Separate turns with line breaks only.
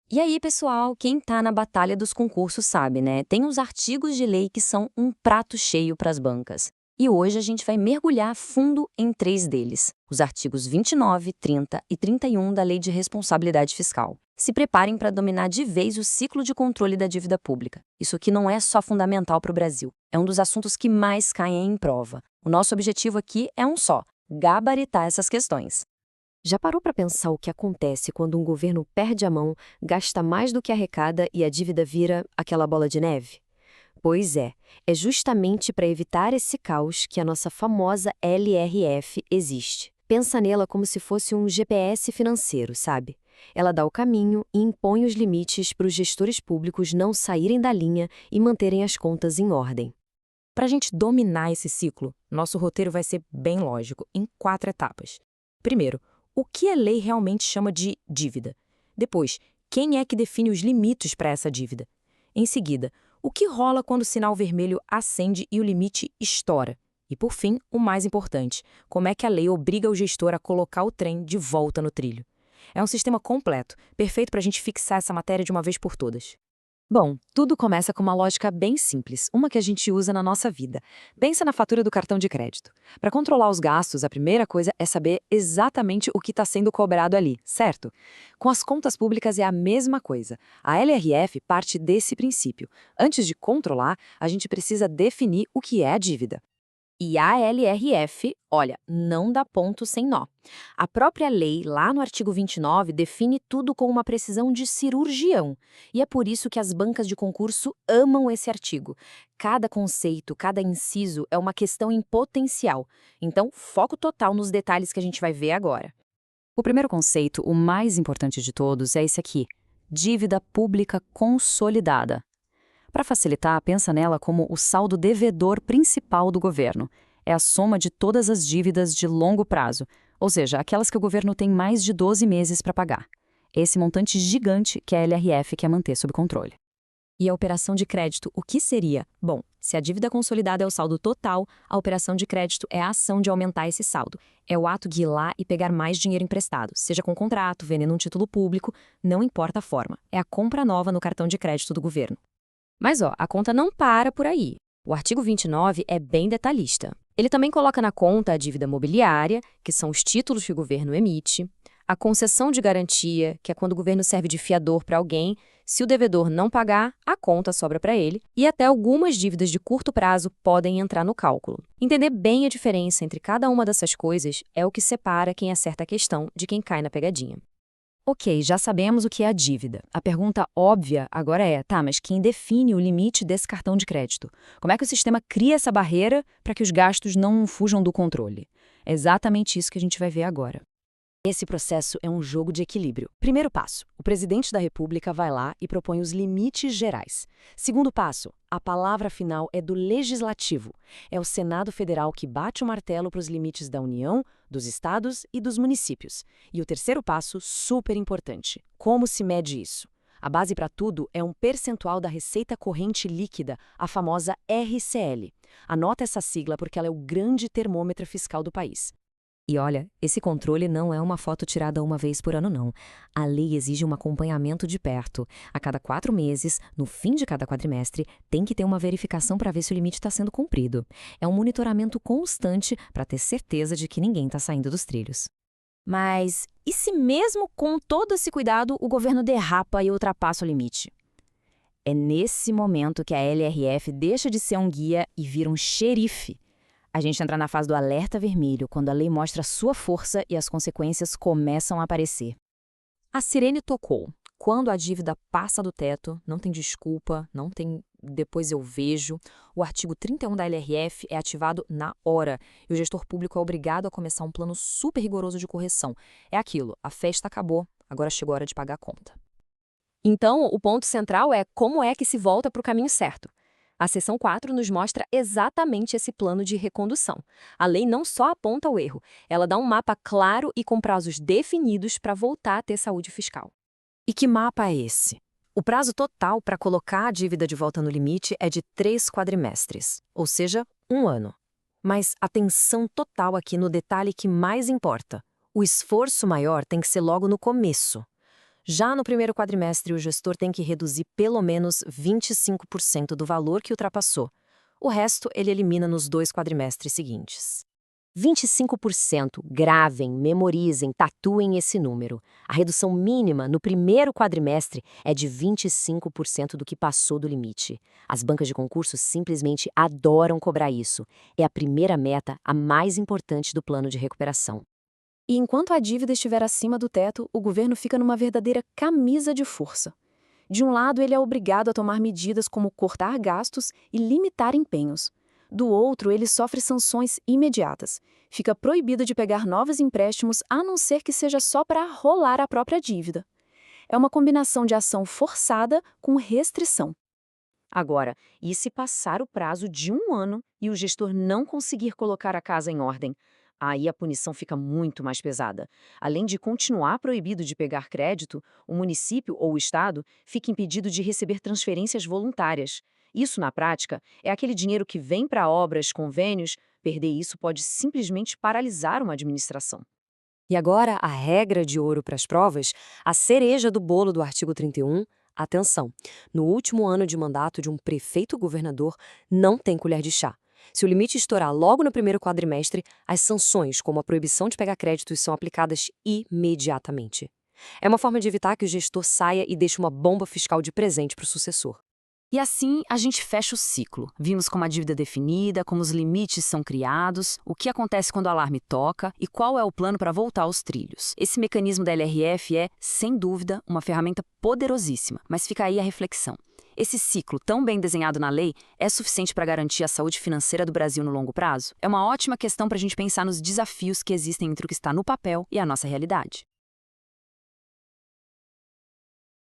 E aí, pessoal, quem tá na batalha dos concursos sabe, né? Tem uns artigos de lei que são um prato cheio para as bancas. E hoje a gente vai mergulhar fundo em três deles: os artigos 29, 30 e 31 da Lei de Responsabilidade Fiscal. Se preparem para dominar de vez o ciclo de controle da dívida pública. Isso aqui não é só fundamental para o Brasil, é um dos assuntos que mais caem em prova. O nosso objetivo aqui é um só: gabaritar essas questões.
Já parou para pensar o que acontece quando um governo perde a mão, gasta mais do que arrecada e a dívida vira aquela bola de neve? Pois é justamente para evitar esse caos que a nossa famosa LRF existe. Pensa nela como se fosse um GPS financeiro, sabe? Ela dá o caminho e impõe os limites para os gestores públicos não saírem da linha e manterem as contas em ordem.
Para a gente dominar esse ciclo, nosso roteiro vai ser bem lógico, em 4 etapas. Primeiro, o que a lei realmente chama de dívida? Depois, quem é que define os limites para essa dívida? Em seguida, o que rola quando o sinal vermelho acende e o limite estoura? E por fim, o mais importante, como é que a lei obriga o gestor a colocar o trem de volta no trilho? É um sistema completo, perfeito para a gente fixar essa matéria de uma vez por todas.
Bom, tudo começa com uma lógica bem simples, uma que a gente usa na nossa vida. Pensa na fatura do cartão de crédito. Para controlar os gastos, a primeira coisa é saber exatamente o que está sendo cobrado ali, certo? Com as contas públicas é a mesma coisa. A LRF parte desse princípio. Antes de controlar, a gente precisa definir o que é a dívida.
E a LRF, olha, não dá ponto sem nó. A própria lei, lá no artigo 29, define tudo com uma precisão de cirurgião. E é por isso que as bancas de concurso amam esse artigo. Cada conceito, cada inciso é uma questão em potencial. Então, foco total nos detalhes que a gente vai ver agora.
O primeiro conceito, o mais importante de todos, é esse aqui: dívida pública consolidada. Para facilitar, pensa nela como o saldo devedor principal do governo. É a soma de todas as dívidas de longo prazo, ou seja, aquelas que o governo tem mais de 12 meses para pagar. Esse montante gigante que a LRF quer manter sob controle.
E a operação de crédito, o que seria? Bom, se a dívida consolidada é o saldo total, a operação de crédito é a ação de aumentar esse saldo. É o ato de ir lá e pegar mais dinheiro emprestado, seja com contrato, vendendo um título público, não importa a forma. É a compra nova no cartão de crédito do governo.
Mas a conta não para por aí. O artigo 29 é bem detalhista. Ele também coloca na conta a dívida mobiliária, que são os títulos que o governo emite, a concessão de garantia, que é quando o governo serve de fiador para alguém. Se o devedor não pagar, a conta sobra para ele, e até algumas dívidas de curto prazo podem entrar no cálculo. Entender bem a diferença entre cada uma dessas coisas é o que separa quem acerta a questão de quem cai na pegadinha.
Ok, já sabemos o que é a dívida. A pergunta óbvia agora é, mas quem define o limite desse cartão de crédito? Como é que o sistema cria essa barreira para que os gastos não fujam do controle? É exatamente isso que a gente vai ver agora. Esse processo é um jogo de equilíbrio. Primeiro passo, o presidente da República vai lá e propõe os limites gerais. Segundo passo, a palavra final é do Legislativo. É o Senado Federal que bate o martelo para os limites da União, dos estados e dos municípios. E o terceiro passo, super importante: como se mede isso? A base para tudo é um percentual da receita corrente líquida, a famosa RCL. Anota essa sigla porque ela é o grande termômetro fiscal do país.
E olha, esse controle não é uma foto tirada uma vez por ano, não. A lei exige um acompanhamento de perto. A cada 4 meses, no fim de cada quadrimestre, tem que ter uma verificação para ver se o limite está sendo cumprido. É um monitoramento constante para ter certeza de que ninguém está saindo dos trilhos.
Mas e se mesmo com todo esse cuidado o governo derrapa e ultrapassa o limite? É nesse momento que a LRF deixa de ser um guia e vira um xerife. A gente entra na fase do alerta vermelho, quando a lei mostra sua força e as consequências começam a aparecer.
A sirene tocou. Quando a dívida passa do teto, não tem desculpa, não tem depois eu vejo. O artigo 31 da LRF é ativado na hora e o gestor público é obrigado a começar um plano super rigoroso de correção. É aquilo, a festa acabou, agora chegou a hora de pagar a conta.
Então, o ponto central é como é que se volta para o caminho certo. A seção 4 nos mostra exatamente esse plano de recondução. A lei não só aponta o erro, ela dá um mapa claro e com prazos definidos para voltar a ter saúde fiscal.
E que mapa é esse? O prazo total para colocar a dívida de volta no limite é de 3 quadrimestres, ou seja, 1 ano. Mas atenção total aqui no detalhe que mais importa. O esforço maior tem que ser logo no começo.
Já no primeiro quadrimestre, o gestor tem que reduzir pelo menos 25% do valor que ultrapassou. O resto ele elimina nos 2 quadrimestres seguintes. 25%. Gravem, memorizem, tatuem esse número. A redução mínima no primeiro quadrimestre é de 25% do que passou do limite. As bancas de concurso simplesmente adoram cobrar isso. É a primeira meta, a mais importante do plano de recuperação.
E enquanto a dívida estiver acima do teto, o governo fica numa verdadeira camisa de força. De um lado, ele é obrigado a tomar medidas como cortar gastos e limitar empenhos. Do outro, ele sofre sanções imediatas. Fica proibido de pegar novos empréstimos, a não ser que seja só para rolar a própria dívida. É uma combinação de ação forçada com restrição.
Agora, e se passar o prazo de 1 ano e o gestor não conseguir colocar a casa em ordem? Aí a punição fica muito mais pesada. Além de continuar proibido de pegar crédito, o município ou o estado fica impedido de receber transferências voluntárias. Isso, na prática, é aquele dinheiro que vem para obras, convênios. Perder isso pode simplesmente paralisar uma administração.
E agora, a regra de ouro para as provas, a cereja do bolo do artigo 31, atenção, no último ano de mandato de um prefeito-governador não tem colher de chá. Se o limite estourar logo no primeiro quadrimestre, as sanções, como a proibição de pegar créditos, são aplicadas imediatamente. É uma forma de evitar que o gestor saia e deixe uma bomba fiscal de presente para o sucessor.
E assim, a gente fecha o ciclo. Vimos como a dívida é definida, como os limites são criados, o que acontece quando o alarme toca e qual é o plano para voltar aos trilhos. Esse mecanismo da LRF é, sem dúvida, uma ferramenta poderosíssima, mas fica aí a reflexão. Esse ciclo, tão bem desenhado na lei, é suficiente para garantir a saúde financeira do Brasil no longo prazo? É uma ótima questão para a gente pensar nos desafios que existem entre o que está no papel e a nossa realidade.